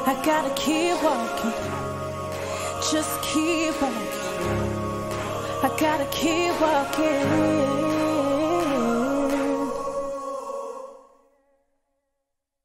I gotta keep walking, just keep walking. I gotta keep walking.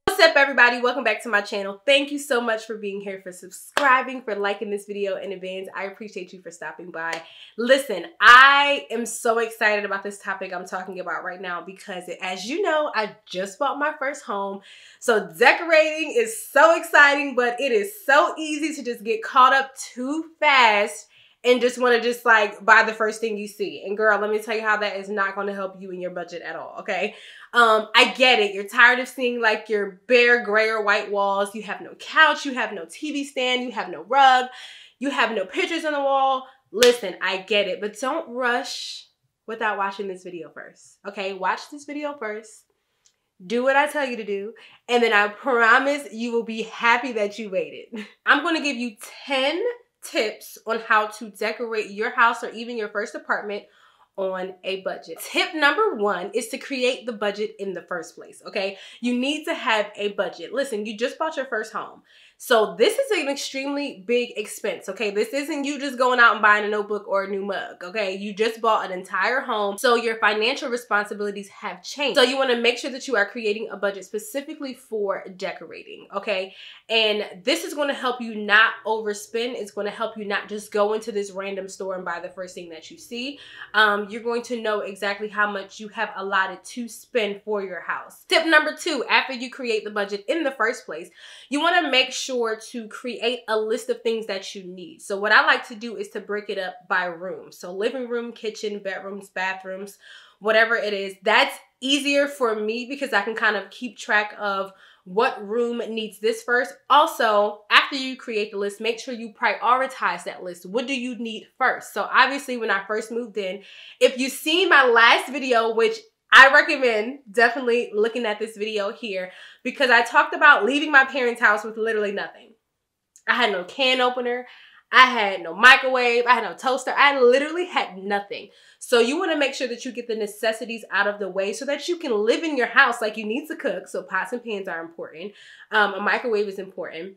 What's up, everybody? Welcome back to my channel. Thank you so much for being here, for subscribing, for liking this video in advance. I appreciate you for stopping by. Listen, I am so excited about this topic I'm talking about right now because, as you know, I just bought my first home. So decorating is so exciting, but it is so easy to just get caught up too fast and just want to just like buy the first thing you see. And girl, let me tell you how that is not going to help you in your budget at all, okay? I get it. You're tired of seeing like your bare gray or white walls. You have no couch. You have no TV stand. You have no rug. You have no pictures on the wall. Listen, I get it, but don't rush without watching this video first, okay? Watch this video first. Do what I tell you to do, and then I promise you will be happy that you waited. I'm going to give you 10 tips on how to decorate your house or even your first apartment on a budget. Tip number 1 is to create the budget in the first place, okay? You need to have a budget. Listen, you just bought your first home. So this is an extremely big expense, okay? This isn't you just going out and buying a notebook or a new mug, okay? You just bought an entire home, so your financial responsibilities have changed. So you wanna make sure that you are creating a budget specifically for decorating, okay? And this is gonna help you not overspend. It's gonna help you not just go into this random store and buy the first thing that you see. You're going to know exactly how much you have allotted to spend for your house. Tip number 2, after you create the budget in the first place, you wanna make sure to create a list of things that you need. So what I like to do is to break it up by room. So living room, kitchen, bedrooms, bathrooms, whatever it is. That's easier for me because I can kind of keep track of what room needs this first. Also, after you create the list, make sure you prioritize that list. What do you need first? So obviously when I first moved in, if you've seen my last video, which I recommend definitely looking at this video here, because I talked about leaving my parents' house with literally nothing. I had no can opener. I had no microwave. I had no toaster. I literally had nothing. So you want to make sure that you get the necessities out of the way so that you can live in your house like you need to cook. So pots and pans are important. A microwave is important.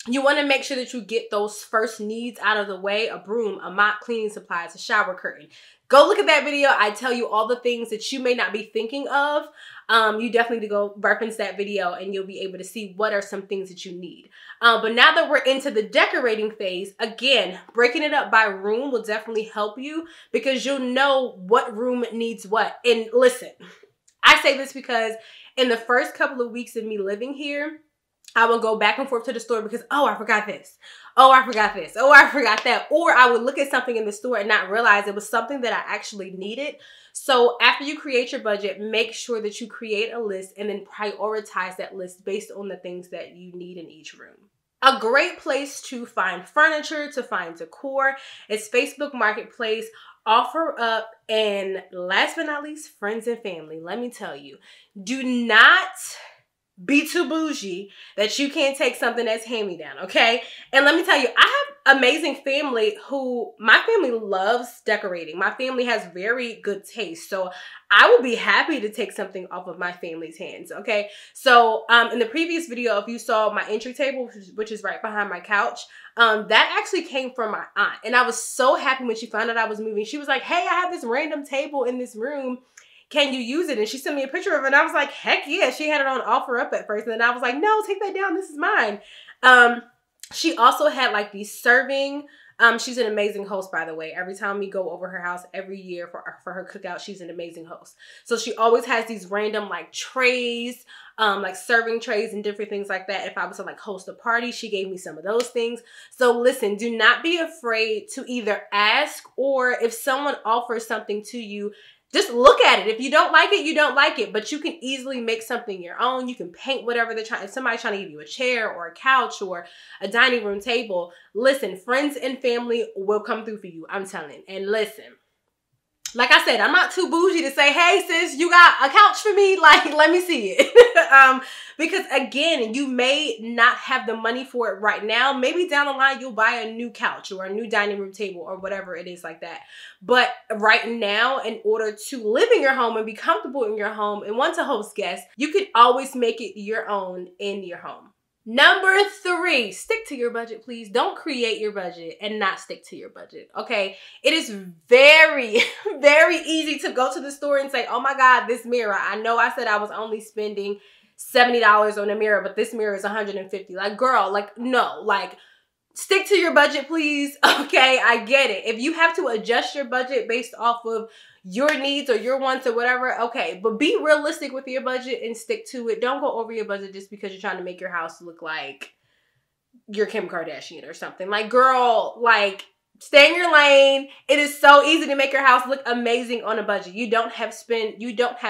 You want to make sure that you get those first needs out of the way: a broom, a mop, cleaning supplies, a shower curtain. Go look at that video. I tell you all the things that you may not be thinking of. You definitely need to go reference that video and you'll be able to see what are some things that you need. But now that we're into the decorating phase, again, breaking it up by room will definitely help you because you'll know what room needs what. And listen, I say this because in the first couple of weeks of me living here, I would go back and forth to the store because, oh, I forgot this. Oh, I forgot this. Oh, I forgot that. Or I would look at something in the store and not realize it was something that I actually needed. So after you create your budget, make sure that you create a list and then prioritize that list based on the things that you need in each room. A great place to find furniture, to find decor, is Facebook Marketplace, OfferUp, and last but not least, friends and family. Let me tell you, do not be too bougie that you can't take something that's hand-me-down, okay? And let me tell you, I have amazing family my family loves decorating. My family has very good taste. So I will be happy to take something off of my family's hands, okay? So in the previous video, if you saw my entry table, which is right behind my couch, that actually came from my aunt. And I was so happy when she found out I was moving. She was like, hey, I have this random table in this room. Can you use it? And she sent me a picture of it and I was like, heck yeah. She had it on OfferUp at first. And then I was like, no, take that down. This is mine. She also had like these serving. She's an amazing host, by the way. Every time we go over her house every year for her cookout, she's an amazing host. So she always has these random like trays, like serving trays and different things like that. If I was to like host a party, she gave me some of those things. So listen, do not be afraid to either ask, or if someone offers something to you, just look at it. If you don't like it, you don't like it, but you can easily make something your own. You can paint whatever they're trying. If somebody's trying to give you a chair or a couch or a dining room table, listen, friends and family will come through for you. I'm telling. And listen, like I said, I'm not too bougie to say, hey sis, you got a couch for me? Like, let me see it. Because again, you may not have the money for it right now. Maybe down the line, you'll buy a new couch or a new dining room table or whatever it is like that. But right now, in order to live in your home and be comfortable in your home and want to host guests, you could always make it your own in your home. Number 3, stick to your budget, please. Don't create your budget and not stick to your budget, okay? It is very, very easy to go to the store and say, oh my God, this mirror, I know I said I was only spending $70 on a mirror, but this mirror is $150. Like, girl, like, no, like, stick to your budget, please, okay? I get it. If you have to adjust your budget based off of your needs or your wants or whatever, okay, but be realistic with your budget and stick to it. Don't go over your budget just because you're trying to make your house look like you're Kim Kardashian or something. Like, girl, like, stay in your lane. It is so easy to make your house look amazing on a budget. You don't have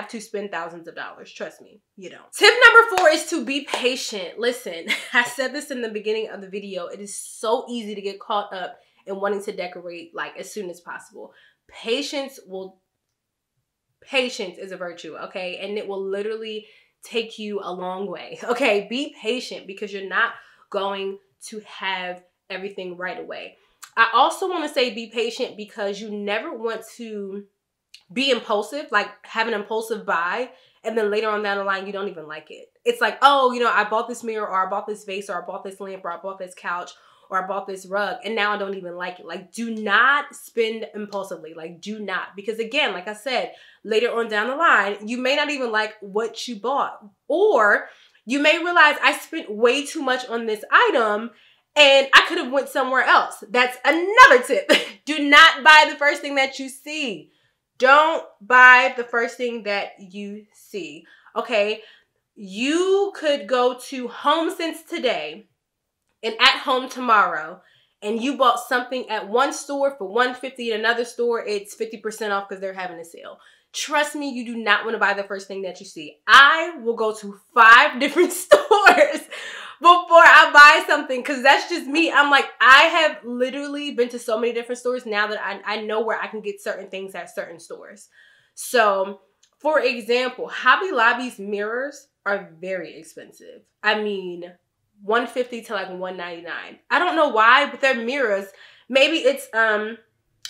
to spend thousands of dollars. Trust me, you don't. Tip number 4 is to be patient. Listen, I said this in the beginning of the video. It is so easy to get caught up in wanting to decorate like as soon as possible. Patience is a virtue, okay? And it will literally take you a long way, okay? Be patient because you're not going to have everything right away. I also want to say be patient because you never want to be impulsive, like have an impulsive buy, and then later on down the line, you don't even like it. It's like, oh, you know, I bought this mirror, or I bought this vase, or I bought this lamp, or I bought this couch, or I bought this rug, and now I don't even like it. Like, do not spend impulsively. Like, do not. Because again, like I said, later on down the line, you may not even like what you bought. Or you may realize I spent way too much on this item and I could have went somewhere else. That's another tip. Do not buy the first thing that you see. Don't buy the first thing that you see, okay? You could go to HomeSense today and At Home tomorrow, and you bought something at one store for $150, at another store it's 50% off because they're having a sale. Trust me, you do not want to buy the first thing that you see. I will go to 5 different stores before I buy something because that's just me. I'm like, I have literally been to so many different stores now that I know where I can get certain things at certain stores. So, for example, Hobby Lobby's mirrors are very expensive. I mean, $150 to like $199. I don't know why, but they're mirrors. Maybe it's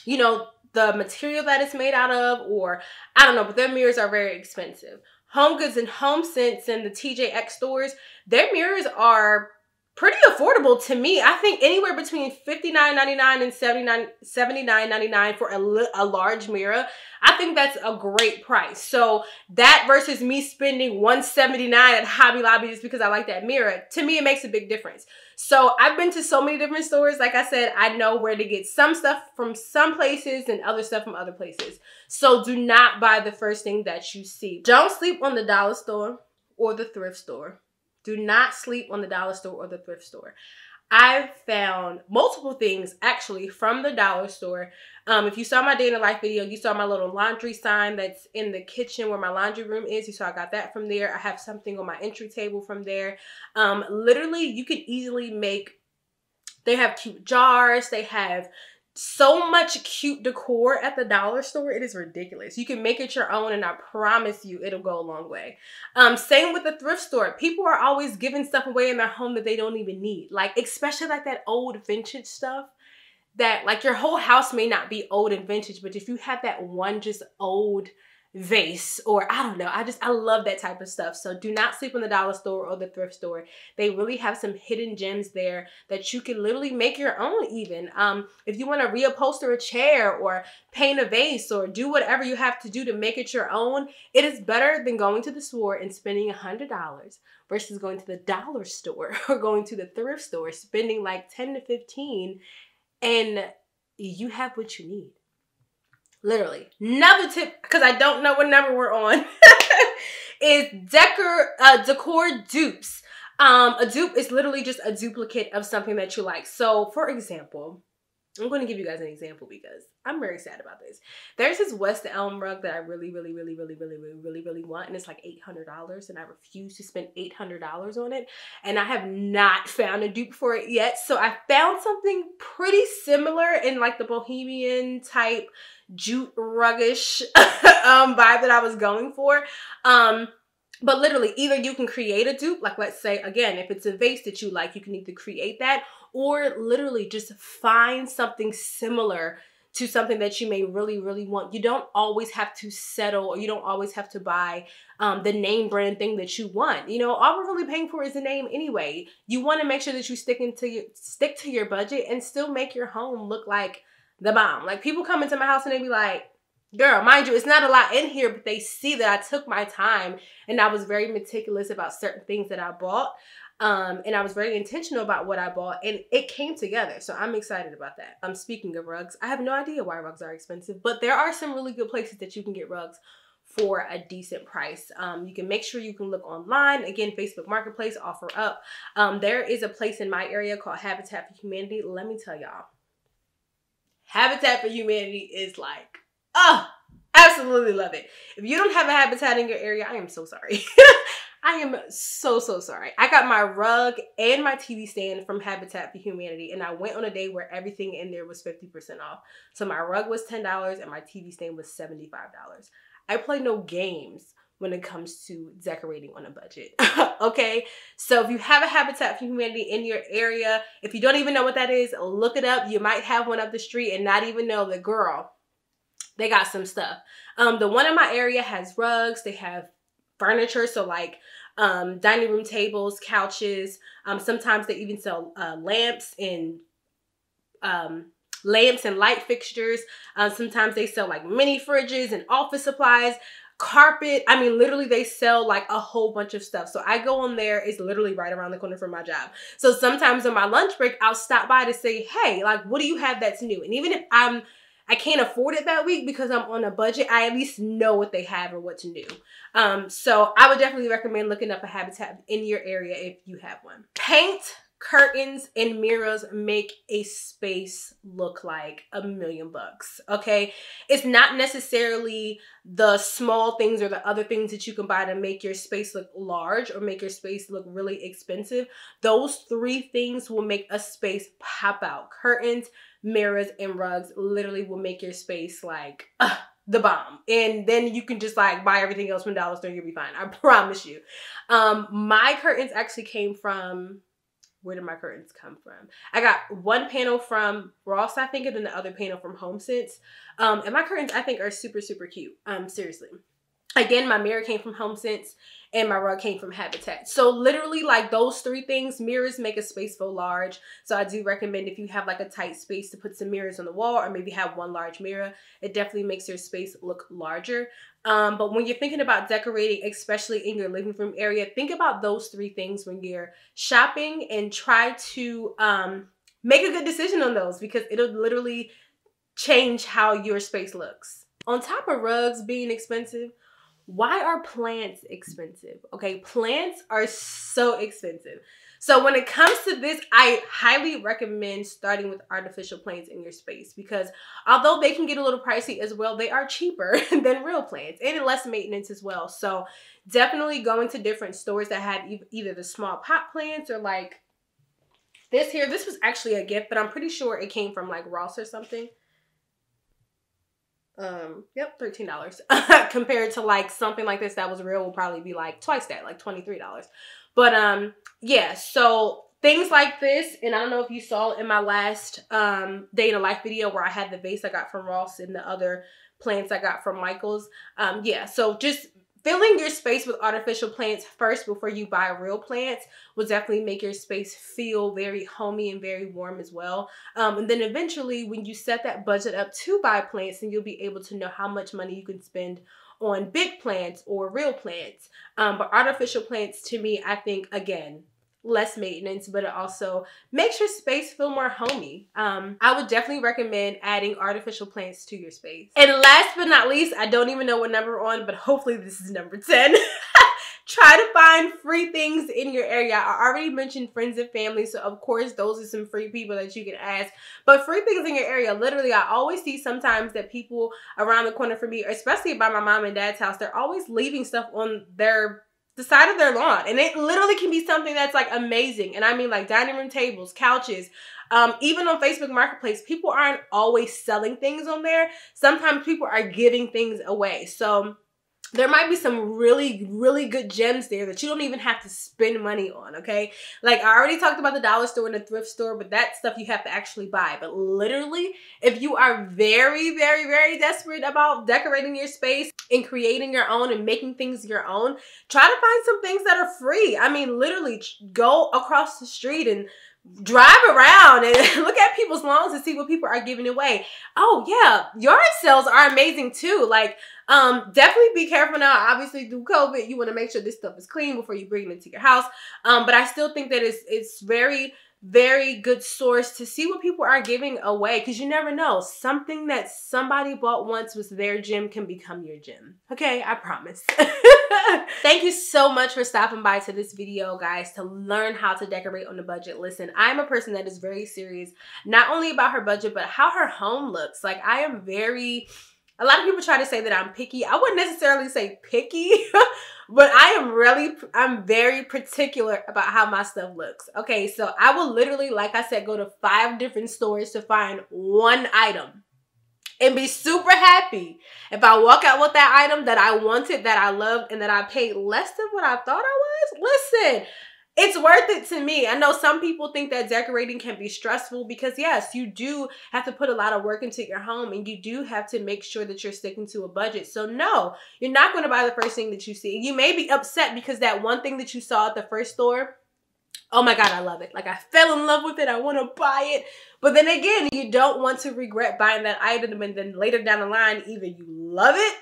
you know, the material that it's made out of, or I don't know, but their mirrors are very expensive. HomeGoods and HomeSense and the TJX stores, their mirrors are pretty affordable to me. I think anywhere between $59.99 and $79.99 for a large mirror. I think that's a great price. So that versus me spending $179 at Hobby Lobby just because I like that mirror, to me it makes a big difference. So I've been to so many different stores. Like I said, I know where to get some stuff from some places and other stuff from other places. So do not buy the first thing that you see. Don't sleep on the dollar store or the thrift store. Do not sleep on the dollar store or the thrift store. I've found multiple things actually from the dollar store. If you saw my day in the life video, you saw my little laundry sign that's in the kitchen where my laundry room is. You saw I got that from there. I have something on my entry table from there. Literally, you could easily make, they have cute jars. They have so much cute decor at the dollar store. It is ridiculous. You can make it your own, and I promise you it'll go a long way. Same with the thrift store. People are always giving stuff away in their home that they don't even need. Like, especially like that old vintage stuff that like your whole house may not be old and vintage, but if you have that one just old vase, or I don't know, I love that type of stuff. So do not sleep on the dollar store or the thrift store. They really have some hidden gems there that you can literally make your own even. If you want to reupholster a chair or paint a vase or do whatever you have to do to make it your own, it is better than going to the store and spending $100 versus going to the dollar store or going to the thrift store, spending like $10 to $15, and you have what you need. Literally. Another tip, because I don't know what number we're on, is decor dupes. A dupe is literally just a duplicate of something that you like. So, for example, I'm going to give you guys an example because I'm very sad about this. There's this West Elm rug that I really want, and it's like $800, and I refuse to spend $800 on it, and I have not found a dupe for it yet. So I found something pretty similar in like the bohemian type jute ruggish vibe that I was going for. But literally, either you can create a dupe, like let's say, again, if it's a vase that you like, you can either create that, or literally just find something similar to something that you may really, really want. You don't always have to settle, or you don't always have to buy the name brand thing that you want. You know, all we're really paying for is the name anyway. You want to make sure that you stick to your budget and still make your home look like the bomb. Like, people come into my house and they be like, girl, mind you, it's not a lot in here, but they see that I took my time and I was very meticulous about certain things that I bought. And I was very intentional about what I bought, and it came together. So I'm excited about that. Speaking of rugs, I have no idea why rugs are expensive, but there are some really good places that you can get rugs for a decent price. You can make sure you can look online. Again, Facebook Marketplace, OfferUp. There is a place in my area called Habitat for Humanity. Let me tell y'all, Habitat for Humanity is like, oh, absolutely love it. If you don't have a Habitat in your area, I am so sorry. I am so sorry. I got my rug and my TV stand from Habitat for Humanity, and I went on a day where everything in there was 50% off. So my rug was $10 and my TV stand was $75. I play no games when it comes to decorating on a budget. Okay? So if you have a Habitat for Humanity in your area, if you don't even know what that is, look it up. You might have one up the street and not even know that, girl, they got some stuff. The one in my area has rugs. They have furniture, so like dining room tables, couches. Sometimes they even sell lamps and light fixtures. Sometimes they sell like mini fridges and office supplies, carpet. I mean, literally they sell like a whole bunch of stuff. So I go on there. It's literally right around the corner from my job. So sometimes on my lunch break, I'll stop by to say, hey, like, what do you have that's new? And even if I can't afford it that week because I'm on a budget, I at least know what they have or what's new. So I would definitely recommend looking up a Habitat in your area if you have one. Paint, curtains, and mirrors make a space look like $1,000,000, okay? It's not necessarily the small things or the other things that you can buy to make your space look large or make your space look really expensive. Those 3 things will make a space pop out. Curtains, mirrors, and rugs literally will make your space like the bomb. And then you can just like buy everything else from Dollar Store and you'll be fine. I promise you. My curtains actually came from, where did my curtains come from? I got one panel from Ross, I think, and then the other panel from HomeSense. And my curtains, I think, are super cute. Seriously. Again, my mirror came from HomeSense and my rug came from Habitat. So literally, like, those 3 things, mirrors make a space feel large. So I do recommend, if you have like a tight space, to put some mirrors on the wall, or maybe have one large mirror. It definitely makes your space look larger. But when you're thinking about decorating, especially in your living room area, think about those 3 things when you're shopping, and try to make a good decision on those, because it'll literally change how your space looks. On top of rugs being expensive, why are plants expensive? Okay, plants are so expensive. So when it comes to this, I highly recommend starting with artificial plants in your space, because although they can get a little pricey as well, they are cheaper than real plants and less maintenance as well. So definitely going to different stores that have either the small pot plants, or like this here. This was actually a gift, but I'm pretty sure it came from like Ross or something. Yep, $13 compared to like something like this that was real will probably be like twice that, like $23. But yeah, so things like this, and I don't know if you saw in my last day in a life video where I had the vase I got from Ross and the other plants I got from Michael's. Yeah, so just filling your space with artificial plants first before you buy real plants will definitely make your space feel very homey and very warm as well. And then eventually, when you set that budget up to buy plants, then you'll be able to know how much money you can spend on big plants or real plants. But artificial plants, to me, I think, again, less maintenance, but it also makes your space feel more homey. I would definitely recommend adding artificial plants to your space. And last but not least, I don't even know what number we're on, but hopefully this is number 10. Try to find free things in your area. I already mentioned friends and family, so of course those are some free people that you can ask. But free things in your area, literally, I always see sometimes that people around the corner from me, especially by my mom and dad's house, they're always leaving stuff on the side of their lawn, and it literally can be something that's like amazing. And I mean, like dining room tables, couches, even on Facebook Marketplace, people aren't always selling things on there. Sometimes people are giving things away. So there might be some really, really good gems there that you don't even have to spend money on, okay? Like, I already talked about the dollar store and the thrift store, but that stuff you have to actually buy. But literally, if you are very, very, very desperate about decorating your space and creating your own and making things your own, try to find some things that are free. I mean, literally, go across the street and drive around and look at people's lawns and see what people are giving away. Oh yeah, yard sales are amazing too. Like, definitely be careful now. Obviously, through COVID, you want to make sure this stuff is clean before you bring it into your house. But I still think that it's very, very good source to see what people are giving away, because you never know. Something that somebody bought once was their gym can become your gym. Okay, I promise. Thank you so much for stopping by to this video, guys, to learn how to decorate on a budget. Listen, I'm a person that is very serious, not only about her budget, but how her home looks. Like, I am very... A lot of people try to say that I'm picky. I wouldn't necessarily say picky, but I'm very particular about how my stuff looks. Okay, so I will literally, like I said, go to 5 different stores to find one item and be super happy if I walk out with that item that I wanted, that I loved, and that I paid less than what I thought I was. Listen, it's worth it to me. I know some people think that decorating can be stressful, because yes, you do have to put a lot of work into your home, and you do have to make sure that you're sticking to a budget. So no, you're not going to buy the first thing that you see. You may be upset because that one thing that you saw at the first store, oh my God, I love it. Like, I fell in love with it. I want to buy it. But then again, you don't want to regret buying that item, and then later down the line, either you love it,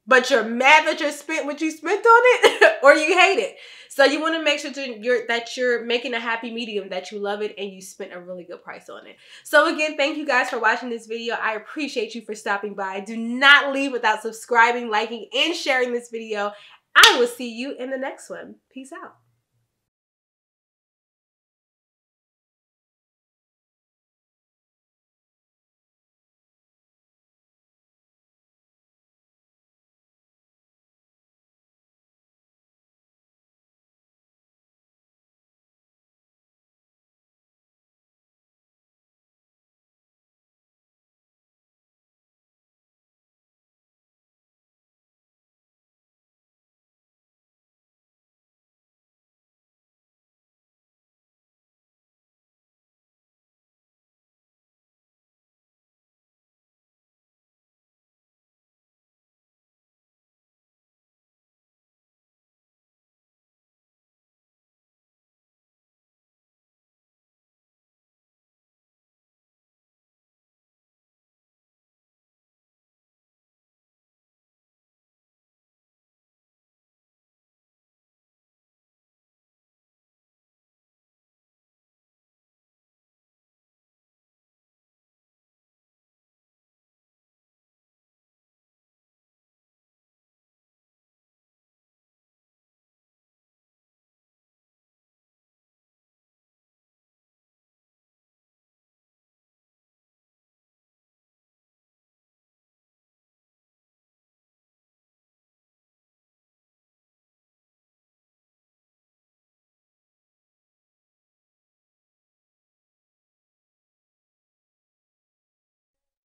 but you're mad that you spent what you spent on it, or you hate it. So you want to make sure that you're making a happy medium, that you love it and you spent a really good price on it. So again, thank you guys for watching this video. I appreciate you for stopping by. Do not leave without subscribing, liking, and sharing this video. I will see you in the next one. Peace out.